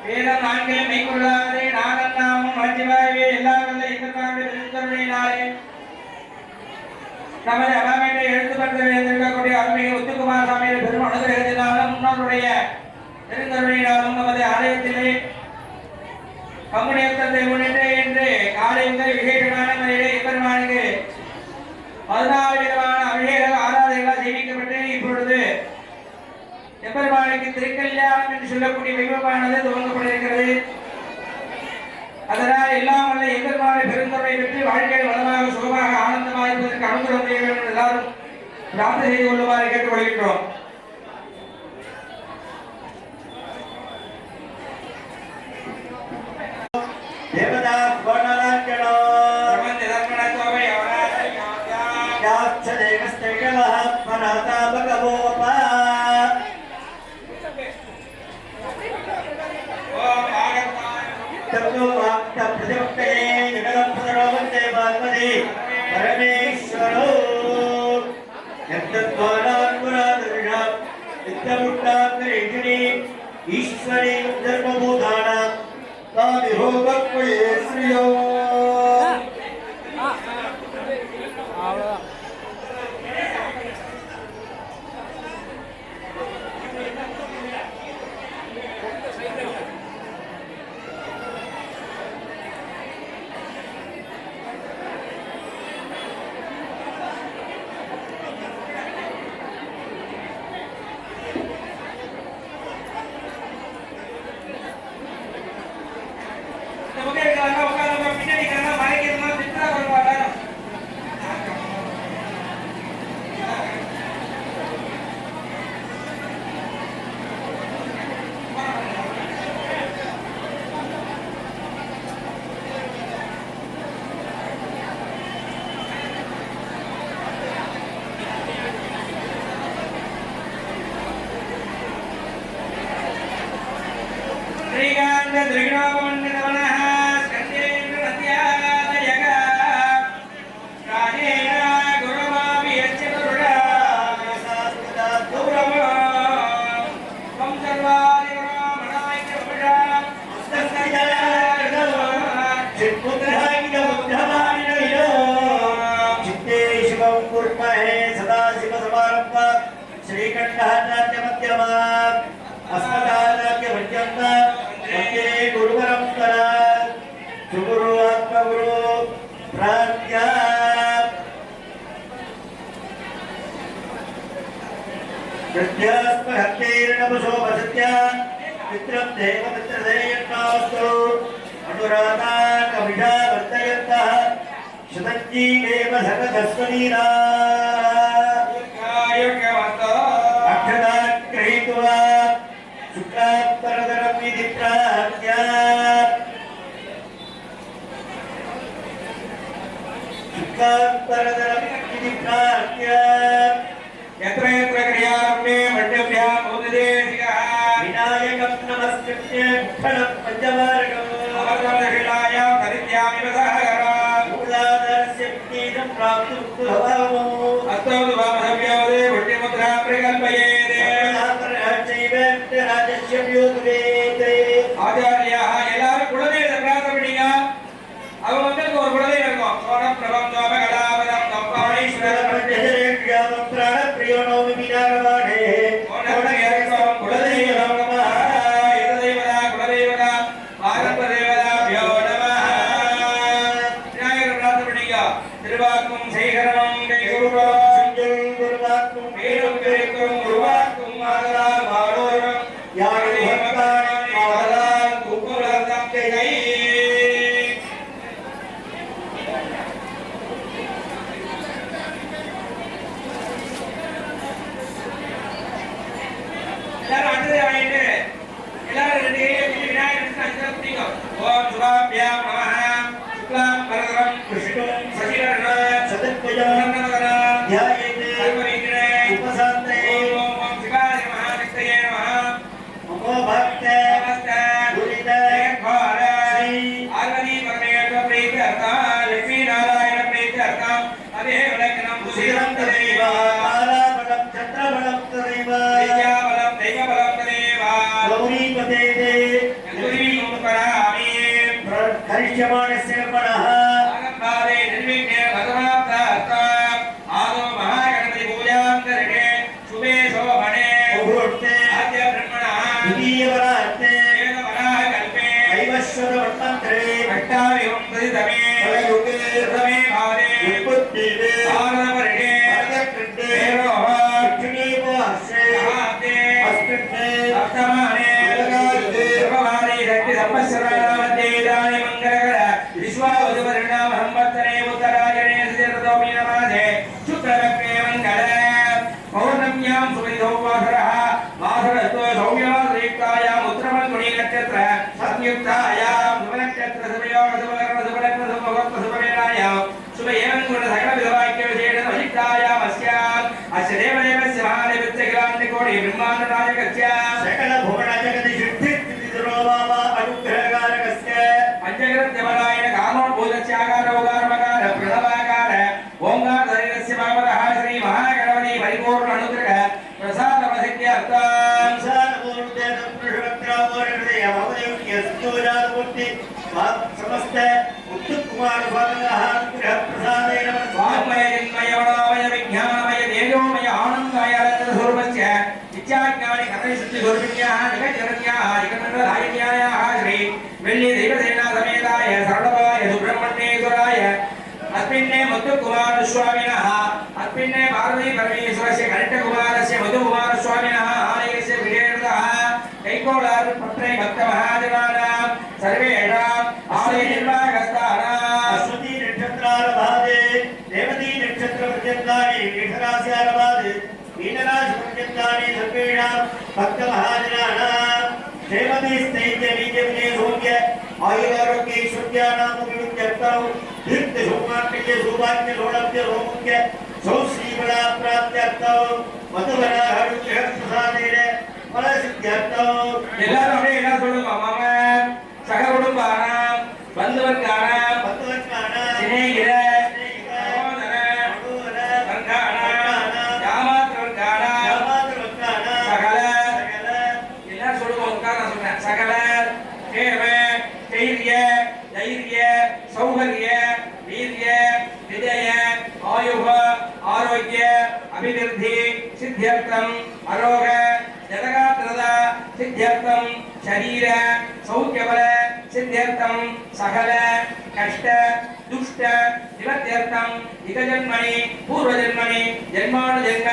வேதம் நான்கே மெய்கொள்ளாதே நாதன் நாமம் மஞ்சுவாய்வே எல்லாம் வல்ல இன்பத்தாண்டு திருத்தருளினாலே நமது அகாமேட்டை எழுத்துப்பட்டு இருக்கக்கூடிய அருமையை முத்துக்குமார் சாமியை பெரும் அனுகிரகத்தினாலும் முன்னோருடைய திருத்தருளினாலும் நமது ஆலயத்திலே பங்குனியத்தை முன்னிட்டு இன்று காலை முதல் விசேஷமான முறையிலே எம்பெருமானுக்கு 14 விதமான அபிஷேக ஆராதனைகளால் செய்விக்கப்பட்டு இப்பொழுது எம்பெருமானுக்கு திருக்கல்யாணம் என்று சொல்லக்கூடிய வைபவமானது துவங்கப்பட்டிருக்கிறது. அதனால் எல்லாம் வல்ல எம்பெருமானை பெருந்தொகை பெற்று வாழ்க்கையில் வளமாக சுகமாக ஆனந்தமாக இருப்பதற்கு அனுகிரகம் செய்ய வேண்டும் எல்லாரும் பிரார்த்தனை செய்து கொள்ளுமாறு கேட்டுக்கொள்கின்றோம். देवता वर्णलाङ्कणो याश्च देवस्तैकवः पराता भगवोपा तत्तो वाक्ता प्रजवक्तये जगदं पुनरोवन्ते वाग्मदे परमेश्वरो यत्तद्वारान्मुरादर्शा नित्यमुट्टाग्रेषिणी ईश्वरी धर्मबोधाना तादिहोगक्वये श्रियो श्रीकांत त्रिगुणावन्दितवनः स्कन्देन्द्र नद्यादयः राजेन गुरुमापि यस्य गुरुडा गौरवो त्वं सर्वादिगुणामनायकपुरुषा चित्ते शिवं कुर्महे सदा शिवसमारम्भ श्रीकण्ठाचार्यमध्यमा अस्मदाचार्यपर्यन्त वन्दे गुरुपरम्परा सुगुरु आत्मगुरु प्राज्ञा प्रत्यास्महत्यैर्नमसोपसत्या मित्रं देवमित्रधेयन्नास्तु अनुराधा कविषा वर्तयन्तः शतञ्जीवेव सकतस्वनीरा अक्षतात् गृहीत्वा शुक्लात्परधरं विधि प्राज्ञा शुक्लात्परधरं विधि प्राज्ञा यत्र यत्र क्रियारम्भे मण्डभ्यां भूतदेशिकः विनायकं नमस्कृत्य खडं पञ्चमार्गम् अमृतशिलायां हरिद्यामिव सहकरा मूलाधारस्य विज्ञेयं प्राप्तुं सुभवामो अस्तौ वामसव्योदे पुण्यमुद्रा प्रकल्पयेते राजस्य व्योगवेते ஆச்சாரியாக எல்லாரும் குலதெய்வத்தை பிரார்த்தனை பண்ணீங்க. அவங்க வந்து ஒரு குலதெய்வம் இருக்கும். சோனம் பிரபம் தோம கலாபதம் கம்பாணீஸ்வரம் பிராணப்பிரியோ விநாகவாடே ஓணம் குலதெய்வம் நமः இததெய்வதா குலதெய்வதா பாரம்பரியதா நமः. விநாயகர் பிரார்த்தனை பண்ணீங்க. திருவாக்கும் சேகரமும் கைகூர்வம் செஞ்சொல் करिष्यमाणस्य कर्मणः आगम्भारे निर्विघ्ने भगवाप्राप्ता आदो महागणपति पूजां करणे शुभे शोभने मुहूर्ते आद्य ब्रह्मणः द्वितीयवरात्रे वेदवराह कल्पे ऐवश्वरमन्त्रे अष्टाविहं प्रदितमे कलयुगे प्रथमे भावे विपुत्तिवे आनन्दवर्णे वर्धकृते देवोः दक्षिणीवासे महाब्दे अस्कृते सप्तमाने सर्ववारे शक्ति संवत्सरामध्ये इदानीं मङ्गलकर विश्वावसुवर्णाम संवत्सरे उत्तरायणे सुचरतोऽपि नमासे शुक्रलग्ने मङ्गल पौर्णम्यां सुमतिथौ वासरः वासरस्तो सौम्यवासरयुक्तायाम् उत्तरफल्गुणी नक्षत्र संयुक्तायां शुभनक्षत्र शुभयोग शुभकर्ण शुभलग्न शुभमुहूर्त शुभवेलायां शुभ एवं गुण सकलविधवाक्यविशेषण वशिष्ठायाम् अस्याम् अस्य देवदेवस्य महादेवस्य किलाण्डकोटि ब्रह्माण्डनायकस्य सकल भुवन जगति सिद्धिर्तिरोवाम अनुग्रहकारकस्य पंचग्रन्थमलायन कामोद्भूतस्याकारोगारमकार प्रणवाकार ओंकारधरिणस्य भावतः श्री महागणपति परिपूर्ण अनुग्रह प्रसादप्रसिद्ध्यर्थम् संसारपूर्णते संप्रशवक्रामोरकृते भवदेव्य सुजोजातमूर्ति समस्त उत्तुकुमार स्वामिनः अनुग्रह प्रसादेन स्वामय जन्मय वणामय विज्ञानमय तेजोमय आनन्दमय अनन्तस्वरूपस्य इच्छाज्ञानि कथयसिद्धि स्वरूपिण्याः जगज्जनन्याः जगन्मण्डलधारिण्याः श्री वेल्ली देवसेना समेताय सरलपाय सुब्रह्मण्येश्वराय अस्मिन्ने मुत्तुकुमारस्वामिनः अस्मिन्ने पार्वती परमेश्वरस्य कनिष्ठकुमारस्य मधुकुमारस्वामिनः आलयस्य विजयर्थः कैकोलार् पत्रै भक्तमहाजनानां सर्वेषाम् आलय निर्वाहकस्थानाम् अश्वती नक्षत्रारभादे देवती नक्षत्रपर्यन्तानि मेषरास्यारभादे मीनराशिपर्यन्तानि सर्वेषां भक्तमहाजनानां श्रीमतीस्थैत्यवीर्यविजय सौम्य आयुरारोग्यैश्वर्याणामभिवृद्ध्यर्थौ दीर्घसौमार्गस्य सौभाग्यसौलभ्य सौमुख्य सौश्रीफलाप्राप्त्यर्थौ मधुवराहनुग्रहप्रसादेन फलसिद्ध्यर्थौ எல்லாரும் அப்படியே என்ன சொல்லுங்க மாமா சக குடும்பானாம் பந்துவர்கானாம் சிநேகித சகோதர வர்கானாம் ஜாமாத்ரவர்கானாம் சகல எல்லாம் சொல்லுங்க உட்கார நான் சொன்னேன் சகல தேவ தைரிய தைரிய சௌகரிய வீரிய விஜய ஆயுக ஆரோக்கிய அபிவிருத்தி சித்தியர்த்தம் அரோக जगदात्रद सिद्ध्यर्थम शरीर सौख्यबल सिद्ध्यर्थम सकल कष्ट दुष्ट निवृत्त्यर्थम इतजन्मनि पूर्वजन्मनि जन्मानुजन्म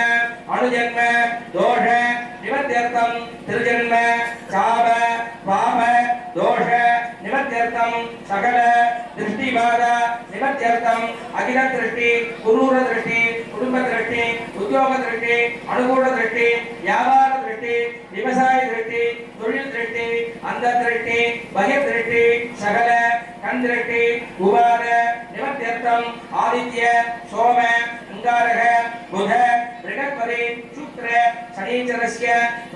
अनुजन्म दोष निवृत्त्यर्थम त्रिजन्म शाप पाप दोष निवृत्त्यर्थम सकल दृष्टिबाध निवृत्त्यर्थम अखिल दृष्टि कुरूर दृष्टि कुटुंब दृष्टि उद्योग दृष्टि अनुकूल दृष्टि व्यापार दृष्टि व्यवसाय दृष्टि தொழில் दृष्टि अंध दृष्टि बहिर दृष्टि सकल कण दृष्टि उपाद निवृत्त्यर्थम आदित्य सोम अंगारक बुध बृहस्पति शुक्र शनिचरस्य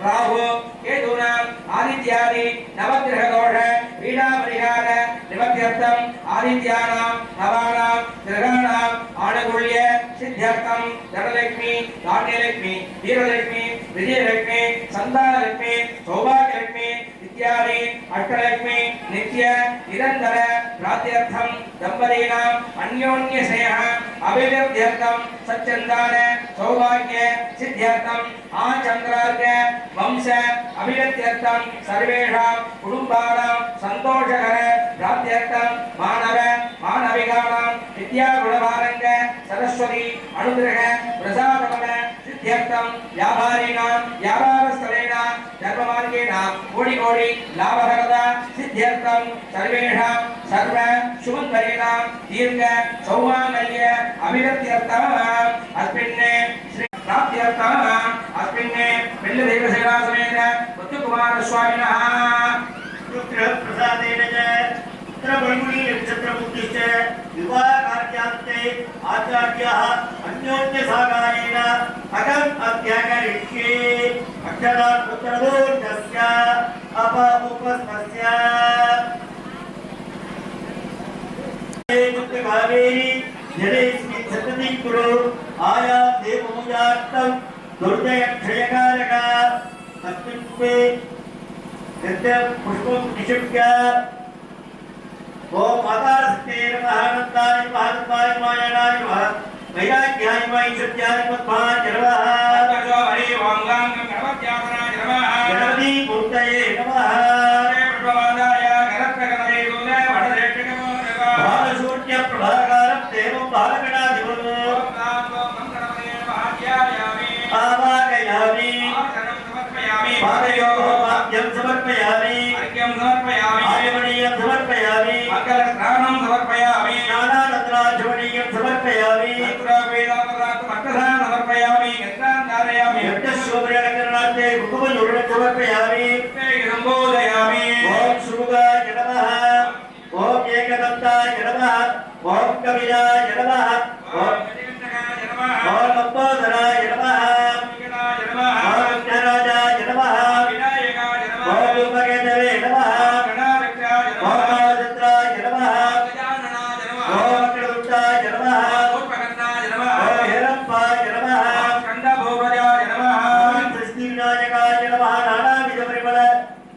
राहु केतूनां आदित्यादि नवग्रह दोष पीडा परिहार निवृत्त्यर्थम आदित्यानां नवानां ग्रहाणां आनुकूल्य सिद्ध्यर्थम धनलक्ष्मी धान्यलक्ष्मी वीरलक्ष्मी विजयलक्ष्मी संतानलक्ष्मी सौभाग्यलक्ष्मी इत्यादि अष्टलक्ष्मी नित्य निरंतर प्राप्त्यर्थम दंपतीनां अन्योन्य स्नेह अभिवृद्ध्यर्थम सच्चंदन सौभाग्य सिद्ध्यर्थम आचंद्रार्घ वंश अभिवृद्ध्यर्थम सर्वेषां कुटुंबानां संतोषकर प्राप्त्यर्थम मानव मानविकानां विद्यागुणवारंग सरस्वती अनुग्रह प्रसादफल सिद्ध्यर्थम व्यापारिणां व्यापारस्थलेन धर्ममार्गेण कोटि कोटि लाभकरदा सिद्ध्यर्थम सर्वेषां सर्व शुभफलेन दीर्घ सौमांगल्य अभिवृद्ध्यर्थम अस्मिन्ने श्री प्राप्त्यर्थम अस्मिन्ने वेल्लदेवसेना समेत मुत्तुकुमारस्वामिनः अनुग्रह प्रसादेन च उत्तरफल्गुणी नक्षत्रमुद्दिश्य विवाहकार्यान्ते आचार्याः अन्योन्यसाहाय्येन अहम् अध्याकरिष्ये अक्षरात् उत्तरदूर्धस्य अपमुपस्थस्य कावेरी जलेस्मिन् सततिं कुरु आया देवपूजार्थं दुर्जयक्षयकारक अस्मिन् पुष्पं निषुभ्य ஓம் மாதாரஸ்தே நமः அனந்தாய மகாத்மாய மாயனாய நமः வைராக்கியாய மைசத்யாய பத்மாய நமः கணபதி மூர்த்தயே நமः பாலசூட்ய பிரபாகாரம் தேவம் பாலகணாதிபம் ஆவாகயாமி பாதயோகம் சமர்ப்பயாமி ஆயமணியம் சமர்ப்பயாமி ஞானானந்தராஜமணியம் சமர்ப்பயாமி யக்ஞசோபரிகரணார்த்தே குங்குமயுடன் சமர்ப்பயாமி ஓம் சுருகாய நமः ஓம் ஏகதந்தாய நமः ஓம் கவிதாய நமः ஓம் லம்போதராய நமः ஓம் விக்னராஜாய நமः ஓம் உபகேதவே நமः ஓம் ராஜத்ராய நமः ஓம் அக்ரதுட்டாய நமः ஓம் ஹேரப்பாய நமः ஓம் ஸ்ரீவிநாயகாய நமः நானாவித பரிமள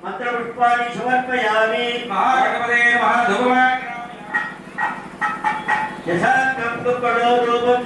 மந்திர புஷ்பாணி சமர்ப்பயாமி யசாக்கம் துப்படோ ரூபம்